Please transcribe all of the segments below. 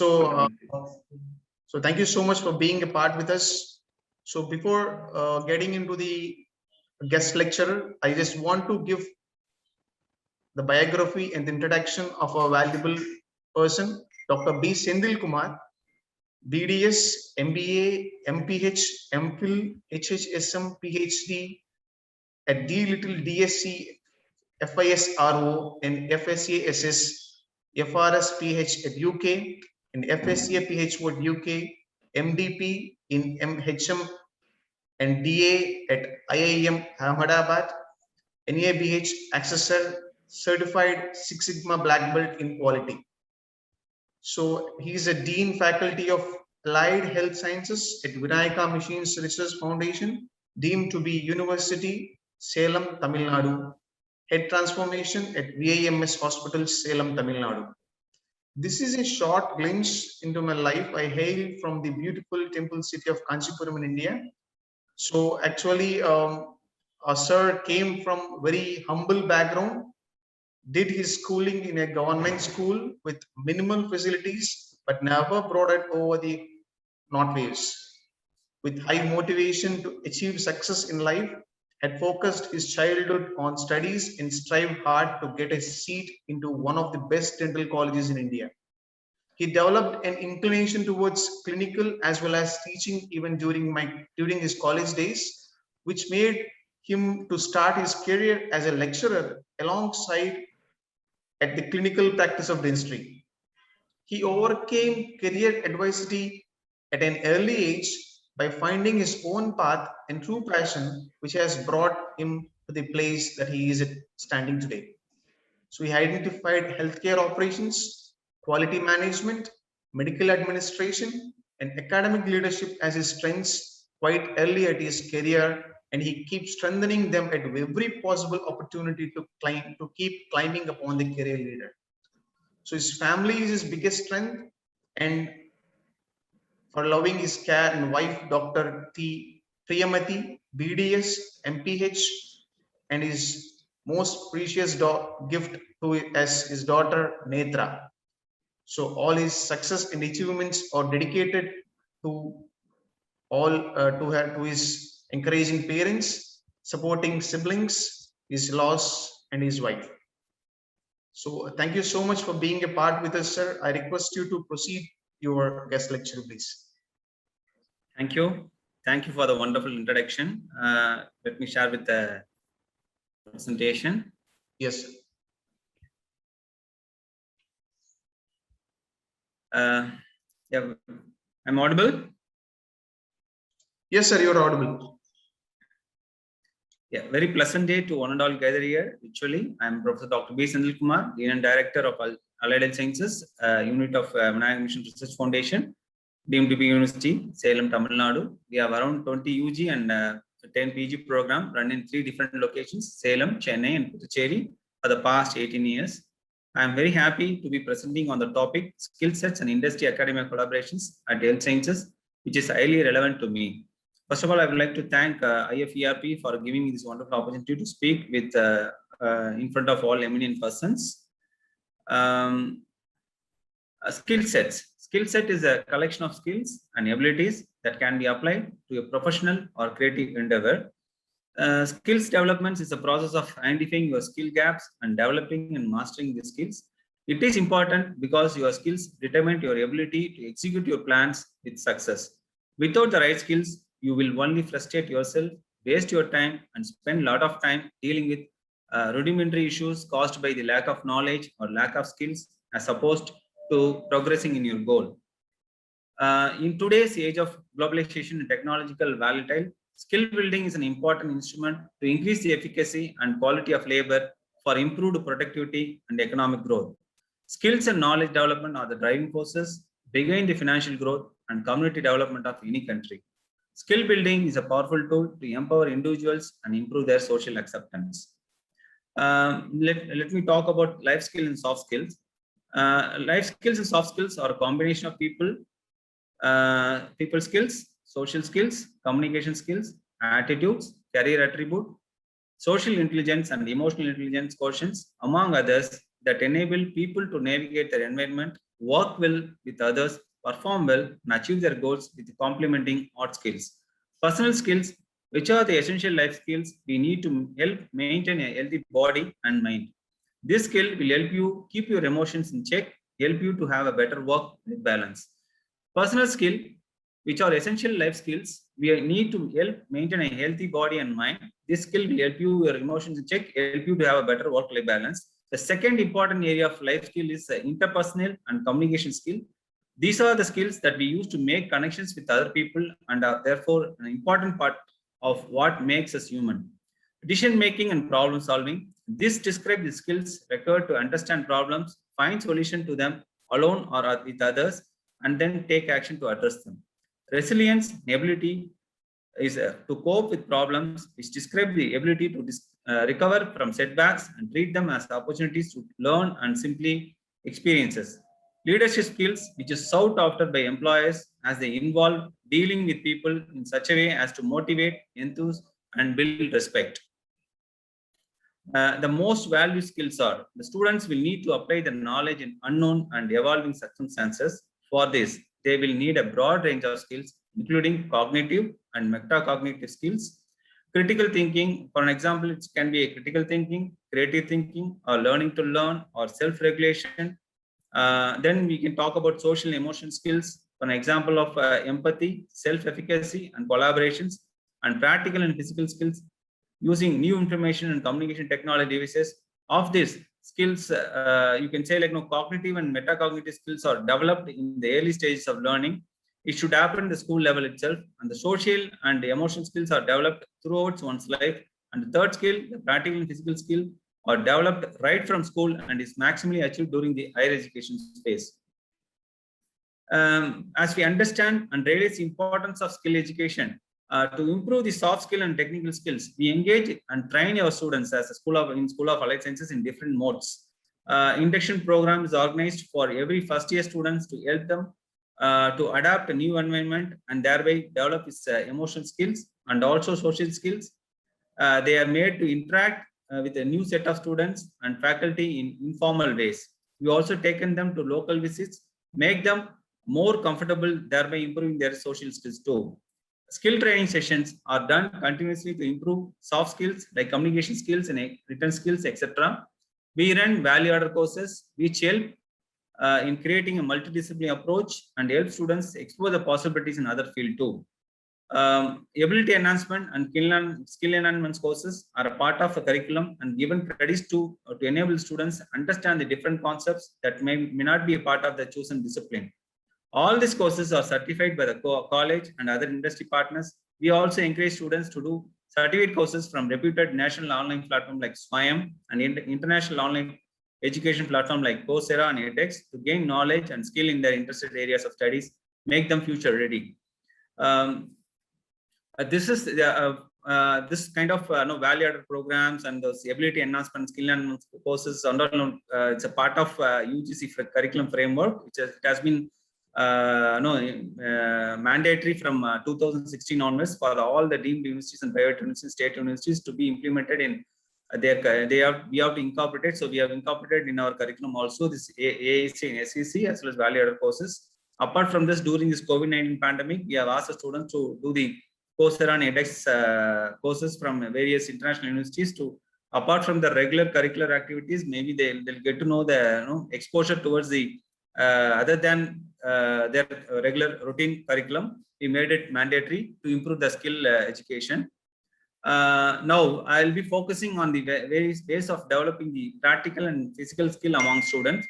So thank you so much for being a part with us. So before getting into the guest lecturer, I just want to give the biography and the introduction of a valuable person, Dr. B. Sendil Kumar, BDS, MBA, MPH, MPhil, HHSM, PhD at D Little DSc, FISRO, and FSASS, FRS PH at UK, and FSCA PH at UK, MDP in MHM, and DA at IIM Ahmedabad, NABH Accessor, certified Six Sigma Black Belt in quality. So he is a Dean Faculty of Applied Health Sciences at Vinayaka Machines Research Foundation, deemed to be University, Salem, Tamil Nadu. Head Transformation at VIMS Hospital, Salem, Tamil Nadu. This is a short glimpse into my life. I hail from the beautiful temple city of Kanchipuram in India. So actually, sir came from very humble background, did his schooling in a government school with minimal facilities, but never brought it over the North Waves. With high motivation to achieve success in life, had focused his childhood on studies and strived hard to get a seat into one of the best dental colleges in India. He developed an inclination towards clinical as well as teaching even during his college days, which made him to start his career as a lecturer alongside at the clinical practice of dentistry. He overcame career adversity at an early age by finding his own path and true passion, which has brought him to the place that he is standing today. So he identified healthcare operations, quality management, medical administration, and academic leadership as his strengths quite early at his career, and he keeps strengthening them at every possible opportunity to keep climbing upon the career ladder. So his family is his biggest strength, and for loving his care and wife, Dr. T. Priyamati, BDS, MPH, and his most precious gift to as his daughter Netra. So all his success and achievements are dedicated to to his encouraging parents, supporting siblings, his loss, and his wife. So thank you so much for being a part with us, sir. I request you to proceed your guest lecture, please. Thank you. Thank you for the wonderful introduction. Let me share with the presentation. Yes. Yeah, I'm audible? Yes, sir, you're audible. Yeah, very pleasant day to one and all gather here virtually. I'm Professor Dr. B. Sendil Kumar, Dean and Director of Allied Health Sciences, Unit of Vinayaka Mission Research Foundation, deemed to be University, Salem, Tamil Nadu. We have around 20 UG and 10 PG program run in 3 different locations, Salem, Chennai, and Puducherry for the past 18 years. I am very happy to be presenting on the topic skill sets and industry academic collaborations at Health Sciences, which is highly relevant to me. First of all, I would like to thank IFERP for giving me this wonderful opportunity to speak with in front of all eminent persons. Skill sets. Skill set is a collection of skills and abilities that can be applied to a professional or creative endeavor. Skills development is a process of identifying your skill gaps and developing and mastering the skills. It is important because your skills determine your ability to execute your plans with success. Without the right skills, you will only frustrate yourself, waste your time, and spend a lot of time dealing with rudimentary issues caused by the lack of knowledge or lack of skills as opposed to progressing in your goal. In today's age of globalization and technological volatile, skill building is an important instrument to increase the efficacy and quality of labor for improved productivity and economic growth. Skills and knowledge development are the driving forces behind the financial growth and community development of any country. Skill building is a powerful tool to empower individuals and improve their social acceptance. Let me talk about life skills and soft skills. Life skills and soft skills are a combination of people skills, social skills, communication skills, attitudes, career attribute, social intelligence, and emotional intelligence quotients, among others, that enable people to navigate their environment work well with others, perform well, and achieve their goals with complementing art skills. Personal skills, which are the essential life skills we need to help maintain a healthy body and mind. This skill will help you keep your emotions in check, help you to have a better work balance. Personal skill, which are essential life skills, we need to help maintain a healthy body and mind. This skill will help you your emotions in check, help you to have a better work-life balance. The second important area of life skill is interpersonal and communication skill. These are the skills that we use to make connections with other people and are therefore an important part of what makes us human. Decision making and problem solving. This describes the skills required to understand problems, find solution to them alone or with others, and then take action to address them. Resilience, ability is to cope with problems, which describe the ability to recover from setbacks and treat them as opportunities to learn and simply experiences. Leadership skills, which is sought after by employers as they involve dealing with people in such a way as to motivate, enthuse, and build respect. The most valued skills are the students will need to apply the knowledge in unknown and evolving circumstances. For this, they will need a broad range of skills, including cognitive and metacognitive skills. Critical thinking, for an example, it can be a critical thinking, creative thinking, or learning to learn, or self-regulation. Then we can talk about social and emotion skills, for an example of empathy, self-efficacy, and collaborations, and practical and physical skills using new information and communication technology devices. Of these skills, you can say like cognitive and metacognitive skills are developed in the early stages of learning. It should happen at the school level itself, and the social and the emotional skills are developed throughout one's life. And the third skill, the practical and physical skill, are developed right from school and is maximally achieved during the higher education phase. As we understand and realize the importance of skill education, to improve the soft skill and technical skills, we engage and train our students as a School of Allied Sciences in different modes. Induction program is organized for every first year students to help them to adapt a new environment and thereby develop its emotional skills and also social skills. They are made to interact with a new set of students and faculty in informal ways. We also taken them to local visits, make them more comfortable, thereby improving their social skills too. Skill training sessions are done continuously to improve soft skills like communication skills and written skills, etc. We run value-added courses which help in creating a multidisciplinary approach and help students explore the possibilities in other fields too. Ability enhancement and skill enhancement courses are a part of the curriculum and given credits to enable students understand the different concepts that may not be a part of the chosen discipline. All these courses are certified by the college and other industry partners. We also encourage students to do certificate courses from reputed national online platform like SWAYAM and international online education platform like Coursera and edX to gain knowledge and skill in their interested areas of studies, make them future ready. This is this kind of value-added programs and those ability enhancement, skill enhancement courses. It's a part of UGC curriculum framework, which has been mandatory from 2016 onwards for all the deemed universities and private universities, state universities to be implemented in we have to incorporate it. So we have incorporated in our curriculum also this AAC and SEC as well as value-added courses. Apart from this, during this COVID-19 pandemic, we have asked the students to do the Coursera and edX courses from various international universities to, apart from the regular curricular activities, maybe they'll get to know the exposure towards the other than their regular routine curriculum. We made it mandatory to improve the skill education. Now I'll be focusing on the various ways of developing the practical and physical skill among students.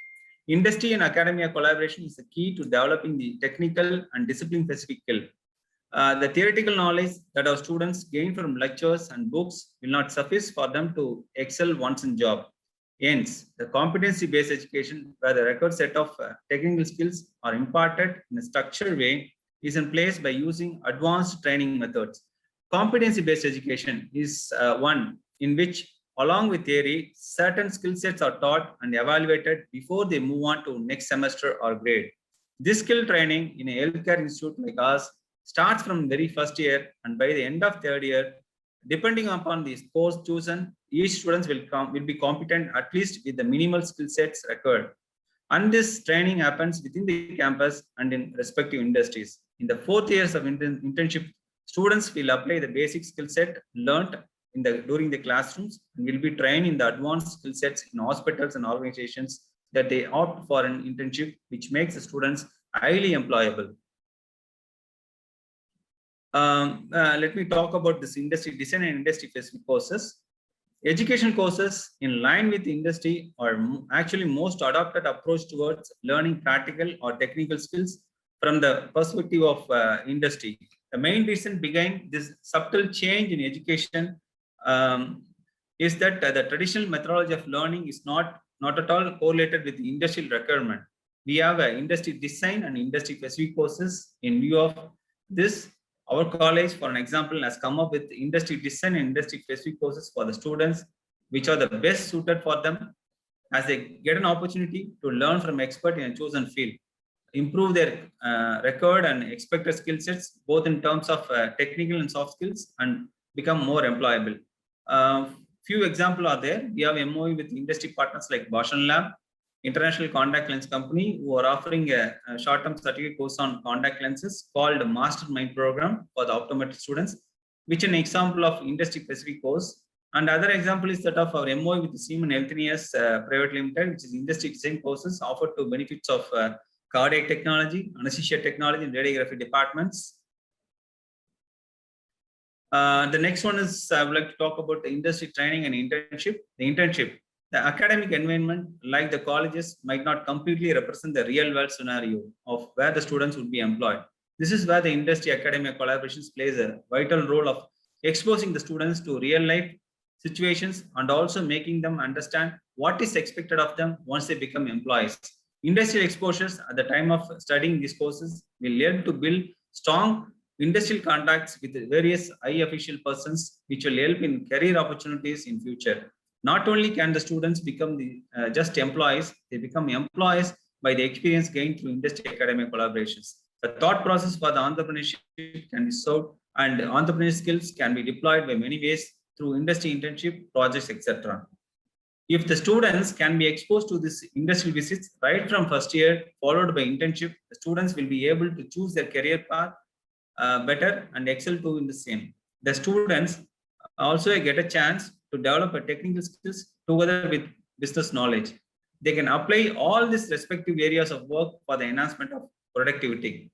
Industry and academia collaboration is the key to developing the technical and discipline specific skill. The theoretical knowledge that our students gain from lectures and books will not suffice for them to excel once in job. Hence, the competency-based education, where the required set of technical skills are imparted in a structured way, is in place by using advanced training methods. Competency-based education is one in which, along with theory, certain skill sets are taught and evaluated before they move on to next semester or grade. This skill training in a healthcare institute like ours starts from very first year, and by the end of third year, depending upon the course chosen, each student will be competent at least with the minimal skill sets required. And this training happens within the campus and in respective industries. In the 4th years of internship, students will apply the basic skill set learned during the classrooms and will be trained in the advanced skill sets in hospitals and organizations that they opt for an internship, which makes the students highly employable. Let me talk about this industry design and industry specific courses. Education courses in line with the industry are actually most adopted approach towards learning practical or technical skills from the perspective of industry. The main reason behind this subtle change in education is that the traditional methodology of learning is not at all correlated with the industrial requirement. We have industry design and industry specific courses. In view of this, our college, for an example, has come up with industry design and industry specific courses for the students, which are the best suited for them as they get an opportunity to learn from expert in a chosen field, improve their record and expected skill sets, both in terms of technical and soft skills, and become more employable. Few examples are there. We have MOU with industry partners like Bosch and Lab, International Contact Lens Company, who are offering a short-term certificate course on contact lenses called Mastermind Program for the optometry students, which is an example of industry-specific course. And other example is that of our MOU with Siemens Healthineers Private Limited, which is industry design courses offered to benefits of cardiac technology, anesthesia technology, and radiography departments. The next one is I would like to talk about the industry training and internship. The academic environment, like the colleges, might not completely represent the real world scenario of where the students would be employed. This is where the industry academic collaborations plays a vital role of exposing the students to real life situations and also making them understand what is expected of them once they become employees. Industrial exposures at the time of studying these courses will learn to build strong industrial contacts with various high official persons, which will help in career opportunities in future. Not only can the students become just employees, they become employees by the experience gained through industry academic collaborations. The thought process for the entrepreneurship can be solved, and entrepreneurial skills can be deployed by many ways through industry internship, projects, etc. If the students can be exposed to this industry visits right from first year, followed by internship, the students will be able to choose their career path better and excel too in the same. The students also get a chance to develop a technical skills together with business knowledge. They can apply all these respective areas of work for the enhancement of productivity.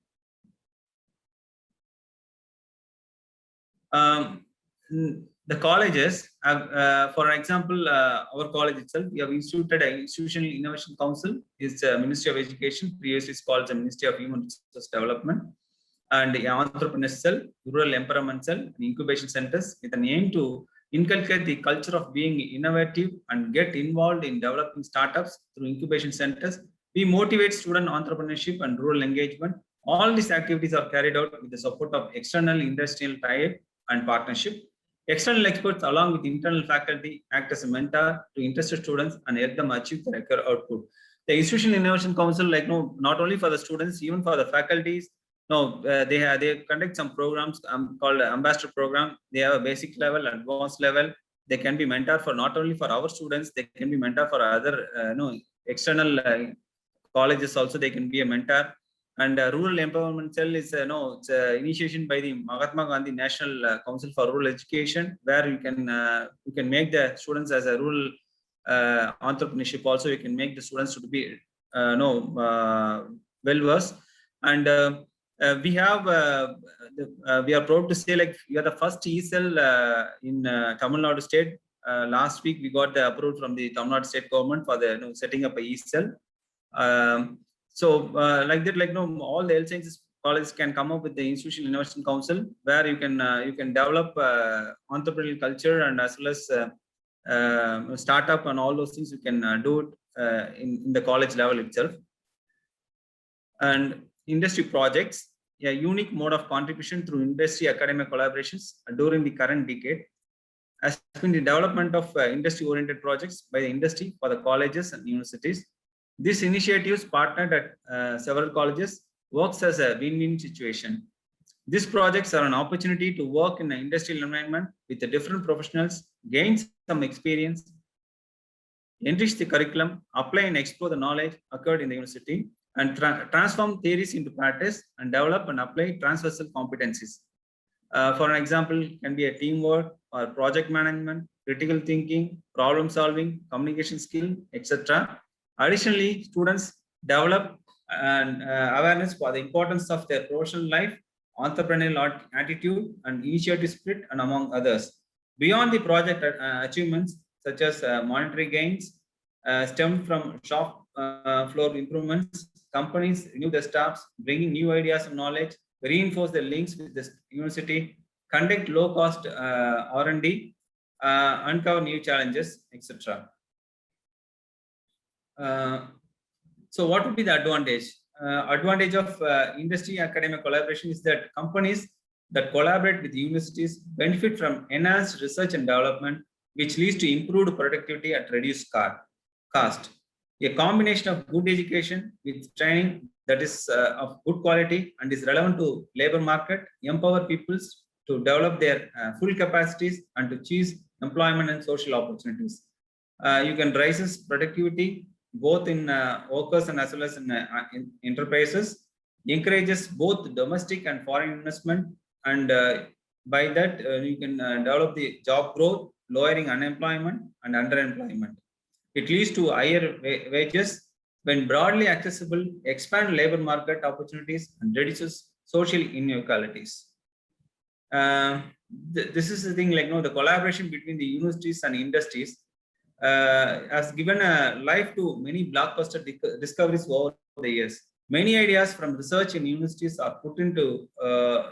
The colleges have, for example, our college itself, we have instituted an Institutional Innovation Council. It's a Ministry of Education, previously it's called the Ministry of Human Resource Development, and the Entrepreneur Cell, Rural Empowerment Cell, and Incubation Centers, with an aim to inculcate the culture of being innovative and get involved in developing startups through incubation centers. We motivate student entrepreneurship and rural engagement. All these activities are carried out with the support of external industrial tie-up and partnership. External experts along with internal faculty act as a mentor to interested students and help them achieve the required output. The Institutional Innovation Council, not only for the students, even for the faculties, they conduct some programs called ambassador program. They have a basic level, advanced level. They can be mentor for not only for our students, they can be mentor for other external colleges also. They can be a mentor. And Rural Empowerment Cell is it's initiation by the Mahatma Gandhi National Council for Rural Education, where you can make the students as a rural entrepreneurship. Also, you can make the students to be well versed. And we have we are proud to say we are the first ESL in Tamil Nadu state. Last week we got the approval from the Tamil Nadu state government for the setting up a ESL. All the health sciences colleges can come up with the Institutional Innovation Council, where you can develop entrepreneurial culture, and as well as startup and all those things you can do it in the college level itself. And industry projects, a unique mode of contribution through industry academic collaborations during the current decade, has been the development of industry-oriented projects by the industry for the colleges and universities. These initiatives, partnered at several colleges, works as a win-win situation. These projects are an opportunity to work in an industrial environment with the different professionals, gain some experience, enrich the curriculum, apply and explore the knowledge occurred in the university, and transform theories into practice and develop and apply transversal competencies. For an example, can be a teamwork or project management, critical thinking, problem solving, communication skill, etc. Additionally, students develop an awareness for the importance of their professional life, entrepreneurial attitude, and initiative spirit, and among others. Beyond the project achievements, such as monetary gains, stem from shop floor improvements, companies renew their staffs, bringing new ideas and knowledge, reinforce the links with the university, conduct low-cost R&D, uncover new challenges, etc. So what would be the advantage? Advantage of industry academic collaboration is that companies that collaborate with universities benefit from enhanced research and development, which leads to improved productivity at reduced cost. A combination of good education with training that is of good quality and is relevant to labor market empower people to develop their full capacities and to choose employment and social opportunities. You can raise productivity both in workers and as well as in enterprises, encourages both domestic and foreign investment, and by that you can develop the job growth, lowering unemployment and underemployment. It leads to higher wages when broadly accessible, expand labor market opportunities, and reduces social inequalities. This is the thing, like, the collaboration between the universities and industries has given a life to many blockbuster discoveries over the years. Many ideas from research in universities are put into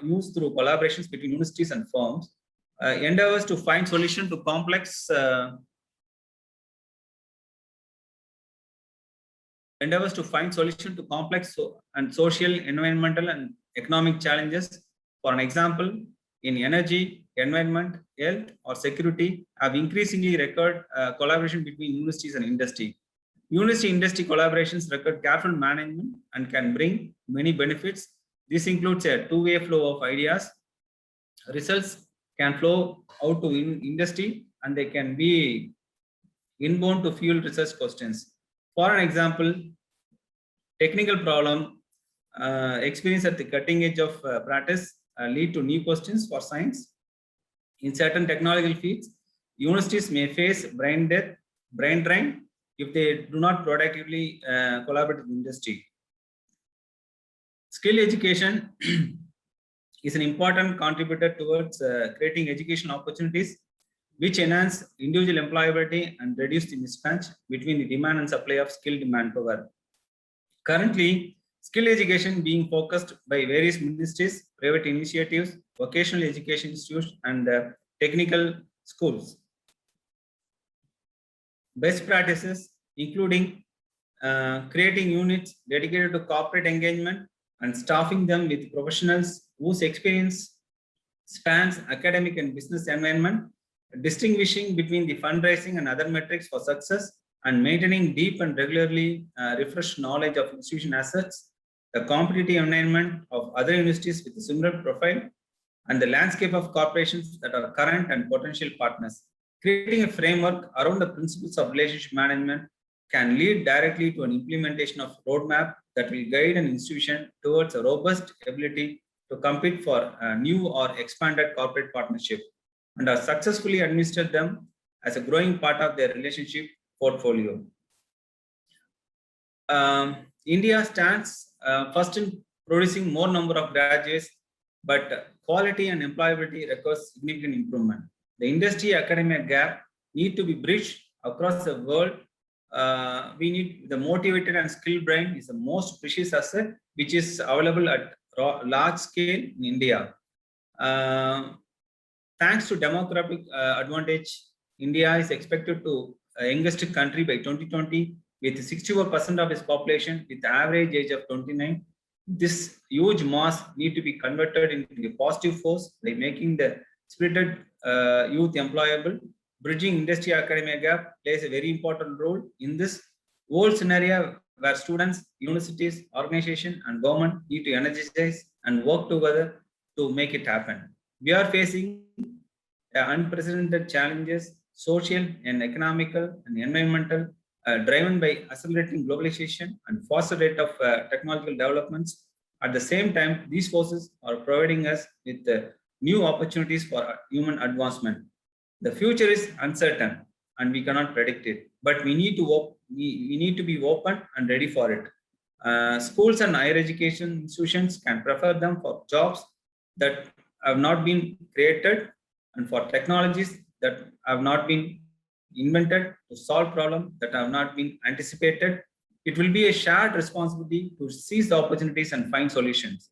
use through collaborations between universities and firms, endeavors to find solution to complex and social, environmental, and economic challenges. For an example, in energy, environment, health, or security, have increasingly required collaboration between universities and industry. University-industry collaborations require careful management and can bring many benefits. This includes a two-way flow of ideas. Results can flow out to industry, and they can be inbound to fuel research questions. For an example, technical problem experience at the cutting edge of practice lead to new questions for science. In certain technological fields, universities may face brain drain if they do not productively collaborate with industry. Skill education is an important contributor towards creating educational opportunities which enhance individual employability and reduce the mismatch between the demand and supply of skilled manpower. Currently, skill education being focused by various ministries, private initiatives, vocational education institutes, and technical schools. Best practices, including creating units dedicated to corporate engagement and staffing them with professionals whose experience spans academic and business environment, distinguishing between the fundraising and other metrics for success, and maintaining deep and regularly refreshed knowledge of institution assets, the competitive environment of other universities with a similar profile, and the landscape of corporations that are current and potential partners. Creating a framework around the principles of relationship management can lead directly to an implementation of roadmap that will guide an institution towards a robust ability to compete for a new or expanded corporate partnership, and are successfully administered them as a growing part of their relationship portfolio. India stands first in producing more number of graduates, but quality and employability requires significant improvement. The industry academia gap need to be bridged across the world. We need the motivated and skilled brain is the most precious asset, which is available at large scale in India. Thanks to demographic advantage, India is expected to youngest country by 2020 with 64% of its population with average age of 29. This huge mass need to be converted into a positive force by making the spirited youth employable. Bridging industry academia gap plays a very important role in this whole scenario where students, universities, organizations, and government need to energize and work together to make it happen. We are facing unprecedented challenges social and economical and environmental, driven by accelerating globalization and faster rate of technological developments. At the same time, these forces are providing us with new opportunities for human advancement. The future is uncertain and we cannot predict it, but we need to be open and ready for it. Schools and higher education institutions can prefer them for jobs that have not been created and for technologies that have not been invented to solve problems that have not been anticipated. It will be a shared responsibility to seize the opportunities and find solutions.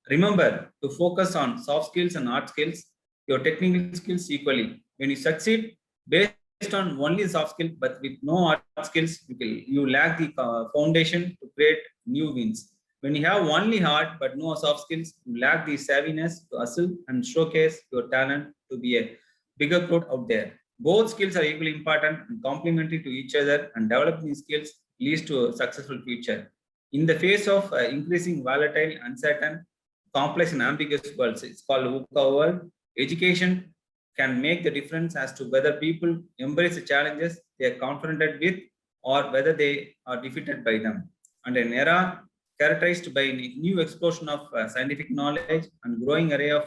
Remember to focus on soft skills and hard skills, your technical skills equally. When you succeed based on only soft skill but with no hard skills, you lack the foundation to create new wins. When you have only hard but no soft skills, you lack the savviness to hustle and showcase your talent to be a bigger crowd out there. Both skills are equally important and complementary to each other, and developing these skills leads to a successful future. In the face of increasing volatile, uncertain, complex and ambiguous worlds, it's called VUCA world, education can make the difference as to whether people embrace the challenges they are confronted with or whether they are defeated by them. And an era characterized by a new explosion of scientific knowledge and growing array of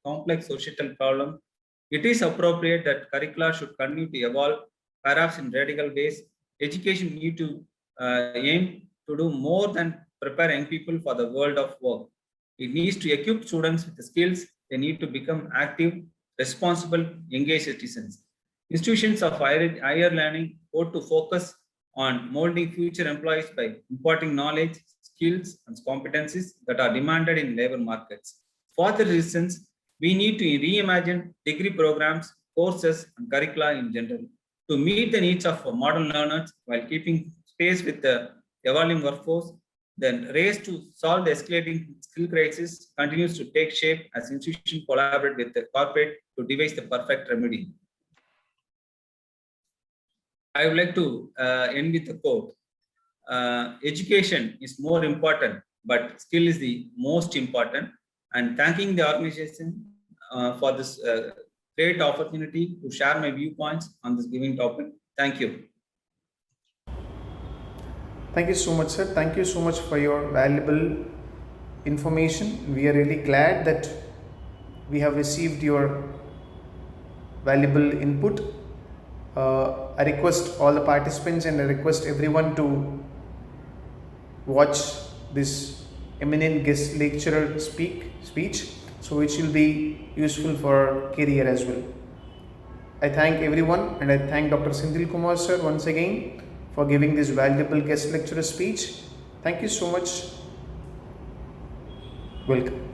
complex societal problems, it is appropriate that curricula should continue to evolve, perhaps in radical ways. Education need to aim to do more than prepare young people for the world of work. It needs to equip students with the skills they need to become active, responsible, engaged citizens. Institutions of higher learning ought to focus on molding future employees by imparting knowledge, skills, and competencies that are demanded in labor markets. For the reasons, we need to reimagine degree programs, courses, and curricula in general to meet the needs of modern learners while keeping pace with the evolving workforce. The race to solve the escalating skill crisis continues to take shape as institutions collaborate with the corporate to devise the perfect remedy. I would like to end with a quote. Education is more important, but skill is the most important. And thanking the organization for this great opportunity to share my viewpoints on this given topic. Thank you. Thank you so much, sir. Thank you so much for your valuable information. We are really glad that we have received your valuable input. I request all the participants and I request everyone to watch this eminent guest lecturer speech, so which will be useful for career as well. I thank everyone and I thank Dr. Senthil Kumar sir once again for giving this valuable guest lecturer speech. Thank you so much. Welcome.